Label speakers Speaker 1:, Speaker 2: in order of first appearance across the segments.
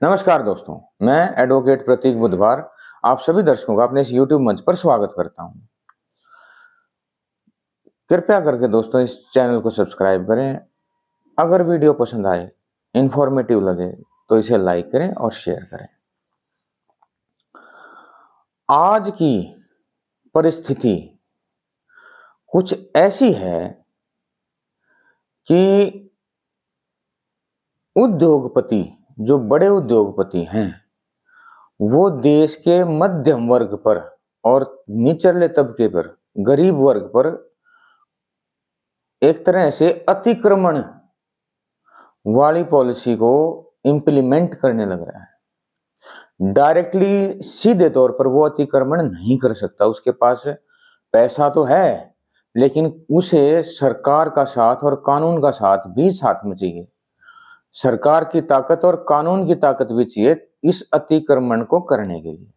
Speaker 1: नमस्कार दोस्तों, मैं एडवोकेट प्रतीक बुधवार आप सभी दर्शकों का अपने इस YouTube मंच पर स्वागत करता हूं। कृपया करके दोस्तों इस चैनल को सब्सक्राइब करें। अगर वीडियो पसंद आए, इंफॉर्मेटिव लगे तो इसे लाइक करें और शेयर करें। आज की परिस्थिति कुछ ऐसी है कि उद्योगपति, जो बड़े उद्योगपति हैं, वो देश के मध्यम वर्ग पर और निचले तबके पर, गरीब वर्ग पर एक तरह से अतिक्रमण वाली पॉलिसी को इंप्लीमेंट करने लग रहा है। डायरेक्टली सीधे तौर पर वो अतिक्रमण नहीं कर सकता, उसके पास पैसा तो है, लेकिन उसे सरकार का साथ और कानून का साथ भी साथ में चाहिए। सरकार की ताकत और कानून की ताकत भी चाहिए इस अतिक्रमण को करने के लिए।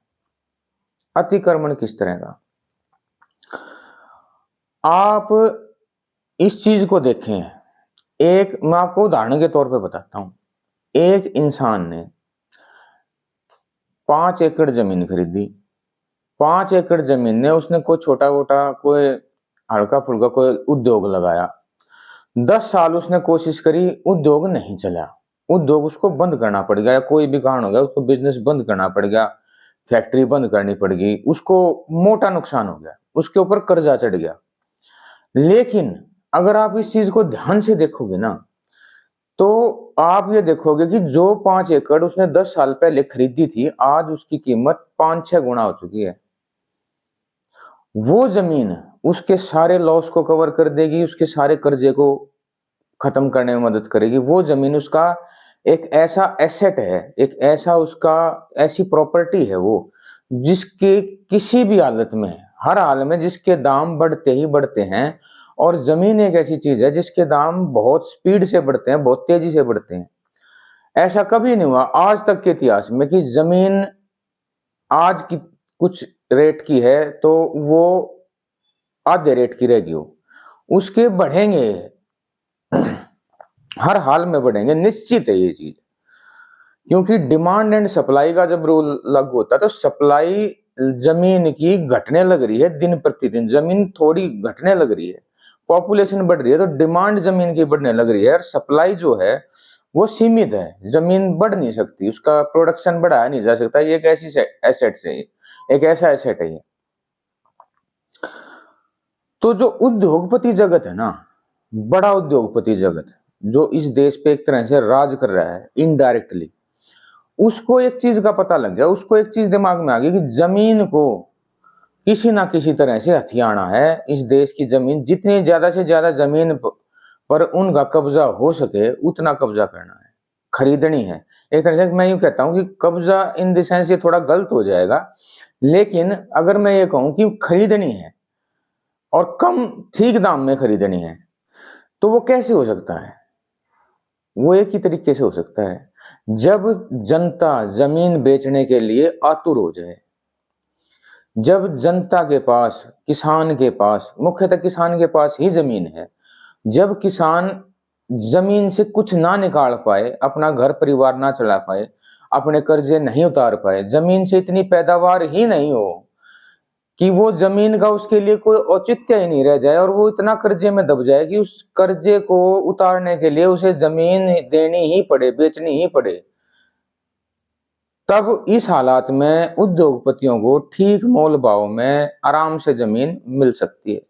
Speaker 1: अतिक्रमण किस तरह का? आप इस चीज को देखें। मैं आपको उदाहरण के तौर पे बताता हूं। एक इंसान ने 5 एकड़ जमीन खरीदी। 5 एकड़ जमीन ने उसने कोई छोटा मोटा, कोई हल्का फुल्का कोई उद्योग लगाया। 10 साल उसने कोशिश करी, उद्योग नहीं चला। उद्योग उसको बंद करना पड़ गया, कोई भी कारण हो गया, उसको बिजनेस बंद करना पड़ गया, फैक्ट्री बंद करनी पड़ गई, उसको मोटा नुकसान हो गया, उसके ऊपर कर्जा चढ़ गया। लेकिन अगर आप इस चीज को ध्यान से देखोगे ना, तो आप ये देखोगे कि जो 5 एकड़ उसने 10 साल पहले खरीदी थी, आज उसकी कीमत 5-6 गुना हो चुकी है। वो जमीन उसके सारे लॉस को कवर कर देगी, उसके सारे कर्जे को खत्म करने में मदद करेगी। वो जमीन उसका एक ऐसा एसेट है, एक ऐसा उसका ऐसी प्रॉपर्टी है वो, जिसके किसी भी हालत में, हर हाल में जिसके दाम बढ़ते ही बढ़ते हैं। और जमीन एक ऐसी चीज है जिसके दाम बहुत स्पीड से बढ़ते हैं, बहुत तेजी से बढ़ते हैं। ऐसा कभी नहीं हुआ आज तक के इतिहास में कि जमीन आज की कुछ रेट की है तो वो आधे रेट की रहेगी, वो उसके बढ़ेंगे, हर हाल में बढ़ेंगे, निश्चित है ये चीज। क्योंकि डिमांड एंड सप्लाई का जब रूल लागू होता है तो सप्लाई जमीन की घटने लग रही है, दिन प्रतिदिन जमीन थोड़ी घटने लग रही है, पॉपुलेशन बढ़ रही है, तो डिमांड जमीन की बढ़ने लग रही है और सप्लाई जो है वो सीमित है। जमीन बढ़ नहीं सकती, उसका प्रोडक्शन बढ़ाया नहीं जा सकता। ये एक ऐसी एसेट है, एक ऐसा एसेट है ये। तो जो उद्योगपति जगत है ना, बड़ा उद्योगपति जगत जो इस देश पे एक तरह से राज कर रहा है इनडायरेक्टली, उसको एक चीज का पता लग गया, उसको एक चीज दिमाग में आ गई कि जमीन को किसी ना किसी तरह से हथियाना है। इस देश की जमीन, जितनी ज्यादा से ज्यादा जमीन पर उनका कब्जा हो सके उतना कब्जा करना है, खरीदनी है। एक तरह से मैं यूं कहता हूं कि कब्जा इन द सेंस ये थोड़ा गलत हो जाएगा, लेकिन अगर मैं ये कहूं कि खरीदनी है और कम ठीक दाम में खरीदनी है, तो वो कैसे हो सकता है? वो एक ही तरीके से हो सकता है जब जनता जमीन बेचने के लिए आतुर हो जाए। जब जनता के पास, किसान के पास, मुख्यतः किसान के पास ही जमीन है, जब किसान जमीन से कुछ ना निकाल पाए, अपना घर परिवार ना चला पाए, अपने कर्जे नहीं उतार पाए, जमीन से इतनी पैदावार ही नहीं हो कि वो जमीन का उसके लिए कोई औचित्य ही नहीं रह जाए और वो इतना कर्जे में दब जाए कि उस कर्जे को उतारने के लिए उसे जमीन देनी ही पड़े, बेचनी ही पड़े, तब इस हालात में उद्योगपतियों को ठीक मोल भाव में आराम से जमीन मिल सकती है।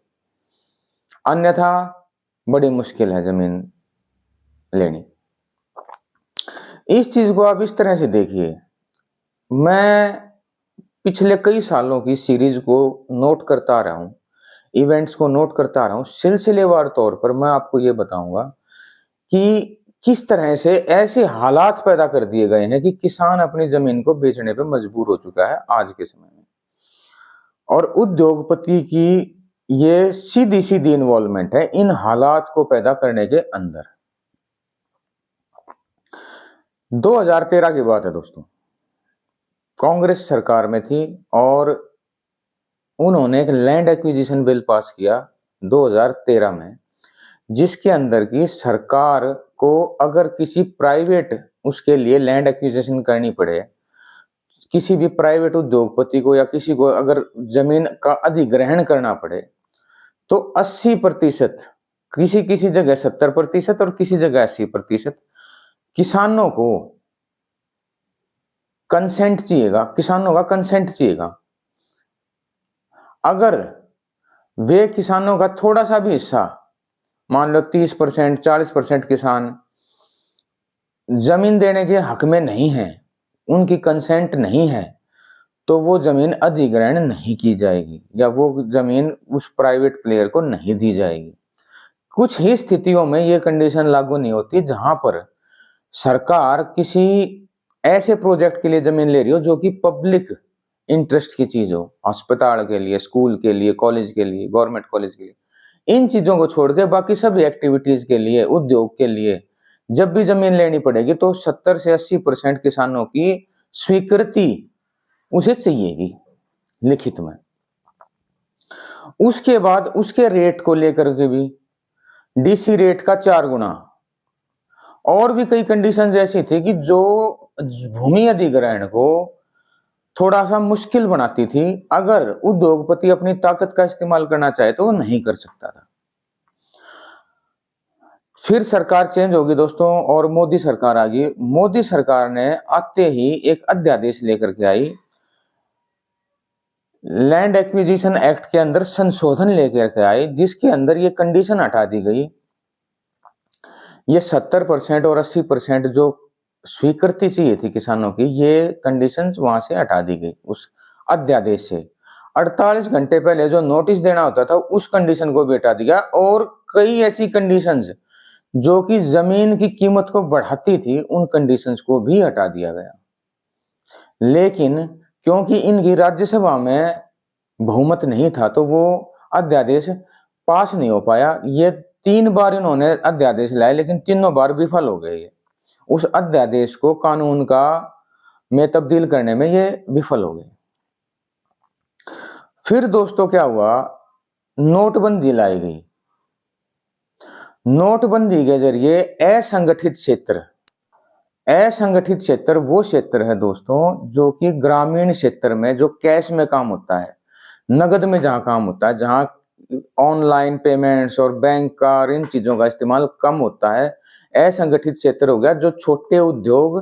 Speaker 1: अन्यथा बड़ी मुश्किल है जमीन लेनी। इस चीज को आप इस तरह से देखिए। मैं पिछले कई सालों की सीरीज को नोट करता रहा हूं, इवेंट्स को नोट करता रहा हूं। सिलसिलेवार तौर पर मैं आपको यह बताऊंगा कि किस तरह से ऐसे हालात पैदा कर दिए गए हैं कि किसान अपनी जमीन को बेचने पर मजबूर हो चुका है आज के समय में। और उद्योगपति की ये सीधी सीधी इन्वॉल्वमेंट है इन हालात को पैदा करने के अंदर। 2013 की बात है दोस्तों, कांग्रेस सरकार में थी और उन्होंने एक लैंड एक्विजिशन बिल पास किया 2013 में, जिसके अंदर की सरकार को अगर किसी प्राइवेट उसके लिए लैंड एक्विजिशन करनी पड़े, किसी भी प्राइवेट उद्योगपति को या किसी को अगर जमीन का अधिग्रहण करना पड़े, तो 80%, किसी किसी जगह 70% और किसी जगह 80% किसानों को कंसेंट चाहिएगा, किसानों का कंसेंट चाहिएगा। अगर वे किसानों का थोड़ा सा भी हिस्सा, मान लो 30%, 40% किसान जमीन देने के हक में नहीं है, उनकी कंसेंट नहीं है, तो वो जमीन अधिग्रहण नहीं की जाएगी या वो जमीन उस प्राइवेट प्लेयर को नहीं दी जाएगी। कुछ ही स्थितियों में ये कंडीशन लागू नहीं होती जहां पर सरकार किसी ऐसे प्रोजेक्ट के लिए जमीन ले रही हो जो कि पब्लिक इंटरेस्ट की चीज हो, अस्पताल के लिए, स्कूल के लिए, कॉलेज के लिए, गवर्नमेंट कॉलेज के लिए, इन चीजों को छोड़ के बाकी सभी एक्टिविटीज के लिए, उद्योग के लिए जब भी जमीन लेनी पड़ेगी तो 70 से 80% किसानों की स्वीकृति उसे चाहिएगी लिखित में। उसके बाद उसके रेट को लेकर के भी डीसी रेट का 4 गुना, और भी कई कंडीशंस ऐसी थी कि जो भूमि अधिग्रहण को थोड़ा सा मुश्किल बनाती थी। अगर उद्योगपति अपनी ताकत का इस्तेमाल करना चाहे तो वो नहीं कर सकता था। फिर सरकार चेंज होगी दोस्तों और मोदी सरकार आ गई। मोदी सरकार ने आते ही एक अध्यादेश लेकर के आई, लैंड एक्विजिशन एक्ट के अंदर संशोधन लेकर के आई, जिसके अंदर ये कंडीशन हटा दी गई, ये 70% और 80% जो स्वीकृति चाहिए थी किसानों की, ये कंडीशंस वहां से हटा दी गई उस अध्यादेश से। 48 घंटे पहले जो नोटिस देना होता था उस कंडीशन को भी हटा दिया, और कई ऐसी कंडीशंस जो कि जमीन की कीमत को बढ़ाती थी उन कंडीशंस को भी हटा दिया गया। लेकिन क्योंकि इनकी राज्यसभा में बहुमत नहीं था तो वो अध्यादेश पास नहीं हो पाया। ये 3 बार इन्होंने अध्यादेश लाए लेकिन तीनों बार विफल हो गए। उस अध्यादेश को कानून का में तब्दील करने में ये विफल हो गए। फिर दोस्तों क्या हुआ, नोटबंदी लाई गई। नोटबंदी के जरिए असंगठित क्षेत्र वो क्षेत्र है दोस्तों जो कि ग्रामीण क्षेत्र में जो कैश में काम होता है, नगद में जहां काम होता है, जहां ऑनलाइन पेमेंट्स और बैंक का इन चीजों का इस्तेमाल कम होता है, असंगठित क्षेत्र हो गया। जो छोटे उद्योग,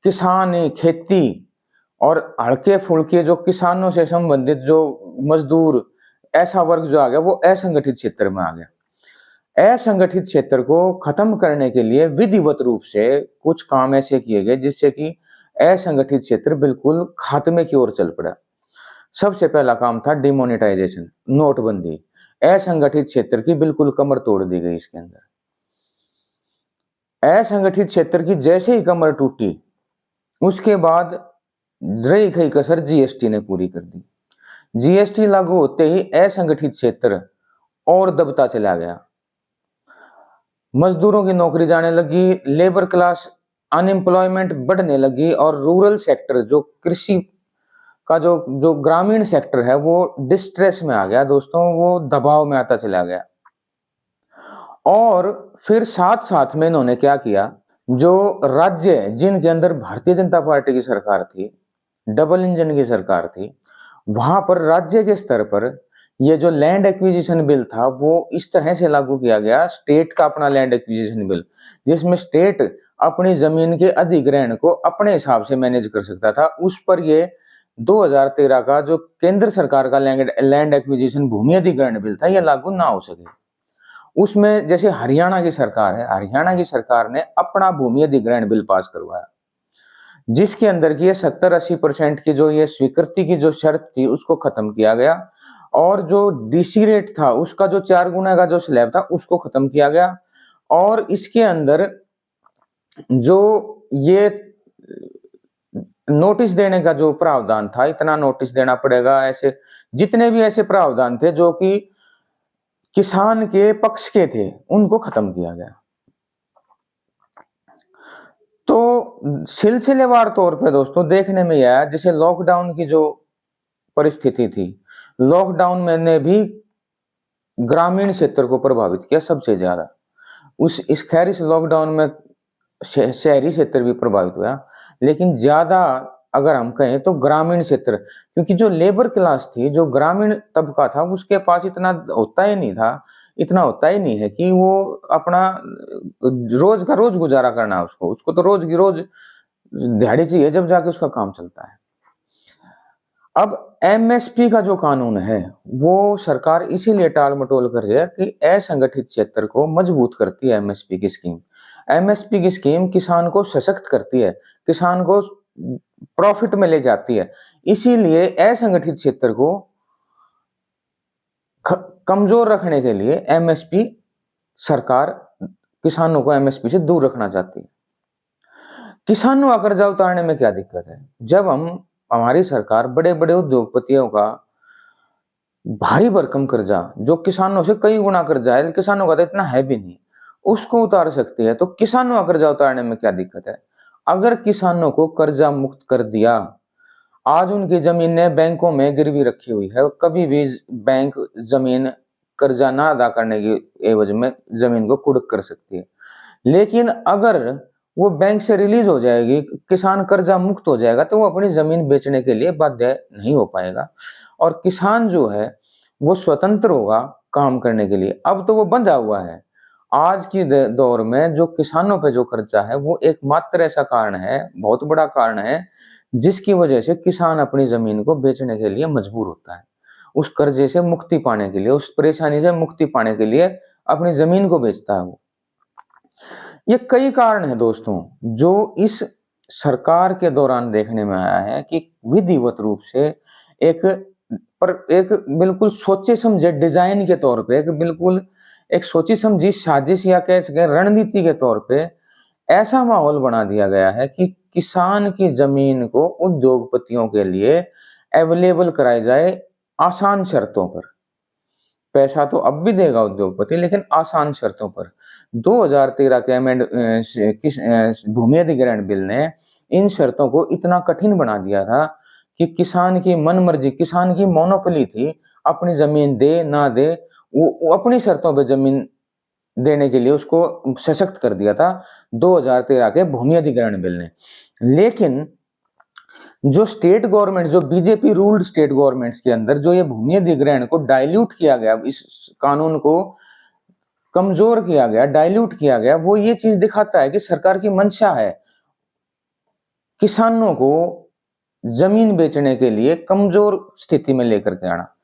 Speaker 1: किसानी, खेती और हल्के फुल्के जो किसानों से संबंधित जो मजदूर, ऐसा वर्ग जो आ गया वो असंगठित क्षेत्र में आ गया। असंगठित क्षेत्र को खत्म करने के लिए विधिवत रूप से कुछ काम ऐसे किए गए जिससे कि असंगठित क्षेत्र बिल्कुल खात्मे की ओर चल पड़ा। सबसे पहला काम था डिमोनेटाइजेशन, नोटबंदी। असंगठित क्षेत्र की बिल्कुल कमर तोड़ दी गई। इसके अंदर असंगठित क्षेत्र की जैसे ही कमर टूटी उसके बाद रही गई कसर जीएसटी ने पूरी कर दी। जीएसटी लागू होते ही असंगठित क्षेत्र और दबता चला गया, मजदूरों की नौकरी जाने लगी, लेबर क्लास अनएम्प्लॉयमेंट बढ़ने लगी और रूरल सेक्टर जो कृषि का जो ग्रामीण सेक्टर है वो डिस्ट्रेस में आ गया दोस्तों, वो दबाव में आता चला गया। और फिर साथ साथ में इन्होंने क्या किया, जो राज्य जिनके अंदर भारतीय जनता पार्टी की सरकार थी, डबल इंजन की सरकार थी, वहां पर राज्य के स्तर पर ये जो लैंड एक्विजिशन बिल था वो इस तरह से लागू किया गया, स्टेट का अपना लैंड एक्विजिशन बिल, जिसमें स्टेट अपनी जमीन के अधिग्रहण को अपने हिसाब से मैनेज कर सकता था। उस पर ये 2013 का जो केंद्र सरकार का लैंड एक्विजिशन भूमि अधिग्रहण बिल था ये लागू ना हो सके। उसमें जैसे हरियाणा की सरकार है, हरियाणा की सरकार ने अपना भूमि अधिग्रहण बिल पास करवाया, जिसके अंदर की 70-80% की जो ये स्वीकृति की जो शर्त थी उसको खत्म किया गया, और जो डीसी रेट था उसका जो 4 गुना का जो स्लैब था उसको खत्म किया गया। और इसके अंदर जो ये नोटिस देने का जो प्रावधान था, इतना नोटिस देना पड़ेगा, ऐसे जितने भी ऐसे प्रावधान थे जो कि किसान के पक्ष के थे उनको खत्म किया गया। तो सिलसिलेवार तौर पे दोस्तों देखने में आया, जैसे लॉकडाउन की जो परिस्थिति थी, लॉकडाउन में ने भी ग्रामीण क्षेत्र को प्रभावित किया सबसे ज्यादा। इस लॉकडाउन में शहरी क्षेत्र भी प्रभावित हुआ, लेकिन ज्यादा अगर हम कहें तो ग्रामीण क्षेत्र, क्योंकि जो लेबर क्लास थी, जो ग्रामीण तबका था, उसके पास इतना होता ही नहीं था, इतना होता ही नहीं है कि वो अपना रोज का रोज गुजारा करना है उसको, उसको तो रोज की रोज दिहाड़ी चाहिए जब जाके उसका काम चलता है। अब एमएसपी का जो कानून है वो सरकार इसीलिए टाल मटोल कर रही है कि असंगठित क्षेत्र को मजबूत करती है एमएसपी की स्कीम। एमएसपी की स्कीम किसान को सशक्त करती है, किसान को प्रॉफिट में ले जाती है, इसीलिए असंगठित क्षेत्र को कमजोर रखने के लिए एमएसपी सरकार किसानों को एमएसपी से दूर रखना चाहती है। किसानों का कर्जा उतारने में क्या दिक्कत है? जब हमारी सरकार बड़े बड़े उद्योगपतियों का भारी भरकम कर्जा, जो किसानों से कई गुना कर्जा है, किसानों का तो इतना है भी नहीं, उसको उतार सकती है, तो किसानों का कर्जा उतारने में क्या दिक्कत है? अगर किसानों को कर्जा मुक्त कर दिया, आज उनकी जमीनें बैंकों में गिरवी रखी हुई है, कभी भी बैंक जमीन कर्जा ना अदा करने की एवज में जमीन को कुर्क कर सकती है। लेकिन अगर वो बैंक से रिलीज हो जाएगी, किसान कर्जा मुक्त हो जाएगा, तो वो अपनी जमीन बेचने के लिए बाध्य नहीं हो पाएगा, और किसान जो है वो स्वतंत्र होगा काम करने के लिए। अब तो वो बंधा हुआ है। आज की दौर में जो किसानों पे जो कर्जा है वो एकमात्र ऐसा कारण है, बहुत बड़ा कारण है, जिसकी वजह से किसान अपनी जमीन को बेचने के लिए मजबूर होता है। उस कर्जे से मुक्ति पाने के लिए, उस परेशानी से मुक्ति पाने के लिए अपनी जमीन को बेचता है वो। ये कई कारण है दोस्तों, जो इस सरकार के दौरान देखने में आया है कि विधिवत रूप से एक एक बिल्कुल सोचे समझे डिजाइन के तौर पे, एक बिल्कुल एक सोची समझी साजिश या कह सके रणनीति के तौर पे ऐसा माहौल बना दिया गया है कि किसान की जमीन को उद्योगपतियों के लिए अवेलेबल कराई जाए आसान शर्तों पर। पैसा तो अब भी देगा उद्योगपति, लेकिन आसान शर्तों पर। 2013 के भूमि अधिग्रहण बिल ने इन शर्तों को इतना कठिन बना दिया था कि किसान की मनमर्जी, किसान की मोनोपोली थी, अपनी जमीन दे ना दे, वो अपनी शर्तों पर जमीन देने के लिए उसको सशक्त कर दिया था 2013 के भूमि अधिग्रहण बिल ने। लेकिन जो स्टेट गवर्नमेंट, जो बीजेपी रूल्ड स्टेट गवर्नमेंट्स के अंदर जो ये भूमि अधिग्रहण को डाइल्यूट किया गया, इस कानून को कमजोर किया गया, डाइल्यूट किया गया, वो ये चीज दिखाता है कि सरकार की मंशा है किसानों को जमीन बेचने के लिए कमजोर स्थिति में लेकर के आना।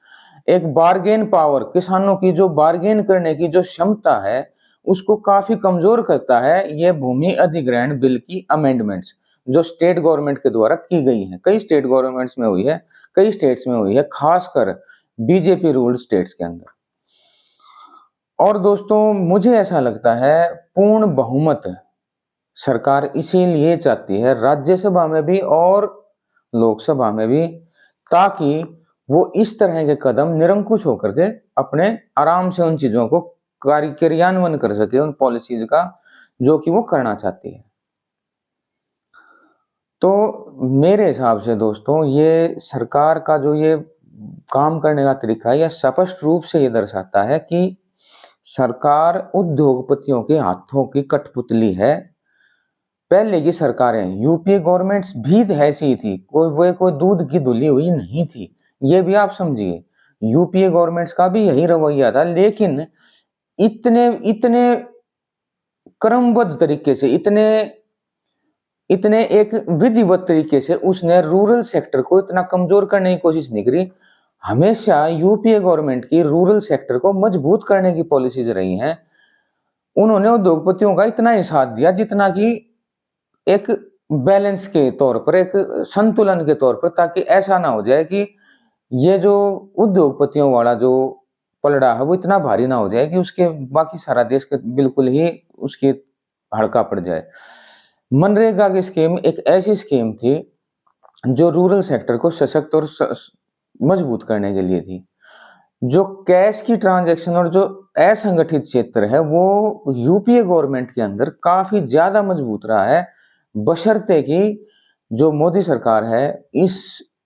Speaker 1: एक बार्गेन पावर, किसानों की जो बार्गेन करने की जो क्षमता है उसको काफी कमजोर करता है ये भूमि अधिग्रहण बिल की अमेंडमेंट्स, जो स्टेट गवर्नमेंट के द्वारा की गई है। कई स्टेट गवर्नमेंट्स में हुई है, कई स्टेट्स में हुई है, खासकर बीजेपी रूल्ड स्टेट्स के अंदर। और दोस्तों मुझे ऐसा लगता है पूर्ण बहुमत सरकार इसीलिए चाहती है राज्यसभा में भी और लोकसभा में भी, ताकि वो इस तरह के कदम निरंकुश होकर के अपने आराम से उन चीजों को क्रियान्वयन कर सके, उन पॉलिसीज का जो कि वो करना चाहती है। तो मेरे हिसाब से दोस्तों ये सरकार का जो ये काम करने का तरीका है, यह स्पष्ट रूप से ये दर्शाता है कि सरकार उद्योगपतियों के हाथों की कठपुतली है। पहले की सरकारें, यूपीए गवर्नमेंट्स भी ऐसी थी, कोई दूध की धुली हुई नहीं थी, ये भी आप समझिए। यूपीए गवर्नमेंट्स का भी यही रवैया था, लेकिन इतने इतने क्रमबद्ध तरीके से, इतने इतने एक विधिवत तरीके से उसने रूरल सेक्टर को इतना कमजोर करने की कोशिश नहीं करी। हमेशा यूपीए गवर्नमेंट की रूरल सेक्टर को मजबूत करने की पॉलिसीज रही हैं। उन्होंने उद्योगपतियों का इतना ही साथ दिया जितना कि एक बैलेंस के तौर पर, एक संतुलन के तौर पर, ताकि ऐसा ना हो जाए कि ये जो उद्योगपतियों वाला जो पलड़ा है वो इतना भारी ना हो जाए कि उसके बाकी सारा देश के बिल्कुल ही उसकी हड़का पड़ जाए। मनरेगा की स्कीम एक ऐसी स्कीम थी जो रूरल सेक्टर को सशक्त और मजबूत करने के लिए थी। जो कैश की ट्रांजैक्शन और जो असंगठित क्षेत्र है वो यूपीए गवर्नमेंट के अंदर काफी ज्यादा मजबूत रहा है, बशर्ते कि जो मोदी सरकार है इस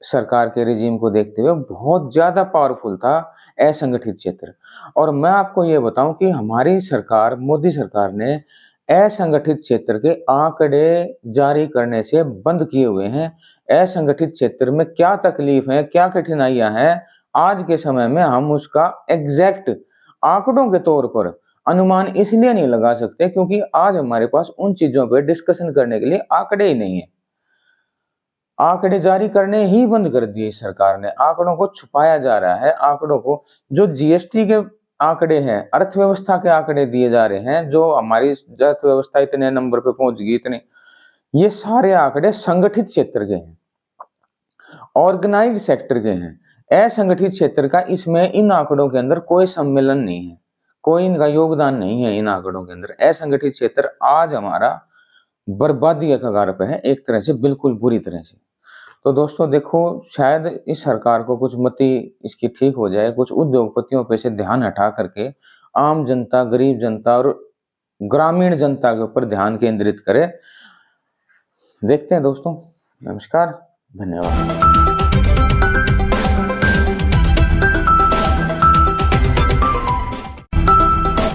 Speaker 1: सरकार के रिजीम को देखते हुए बहुत ज्यादा पावरफुल था असंगठित क्षेत्र। और मैं आपको ये बताऊं कि हमारी सरकार, मोदी सरकार ने असंगठित क्षेत्र के आंकड़े जारी करने से बंद किए हुए हैं। असंगठित क्षेत्र में क्या तकलीफ है, क्या कठिनाइयां हैं, आज के समय में हम उसका एग्जैक्ट आंकड़ों के तौर पर अनुमान इसलिए नहीं लगा सकते क्योंकि आज हमारे पास उन चीजों पर डिस्कशन करने के लिए आंकड़े ही नहीं है। आंकड़े जारी करने ही बंद कर दिए सरकार ने, आंकड़ों को छुपाया जा रहा है। आंकड़ों को, जो जीएसटी के आंकड़े हैं, अर्थव्यवस्था के आंकड़े दिए जा रहे हैं, जो हमारी अर्थव्यवस्था इतने नंबर पे पहुंच गई, इतने, ये सारे आंकड़े संगठित क्षेत्र के हैं, ऑर्गेनाइज्ड सेक्टर के हैं। असंगठित क्षेत्र का इसमें इन आंकड़ों के अंदर कोई सम्मेलन नहीं है, कोई इनका योगदान नहीं है इन आंकड़ों के अंदर। असंगठित क्षेत्र आज हमारा बर्बादी के कगार पे है, एक तरह से, बिल्कुल बुरी तरह से। तो दोस्तों देखो, शायद इस सरकार को कुछ मति इसकी ठीक हो जाए, कुछ उद्योगपतियों पे से ध्यान हटा करके आम जनता, गरीब जनता और ग्रामीण जनता के ऊपर ध्यान केंद्रित करे। देखते हैं दोस्तों। नमस्कार, धन्यवाद।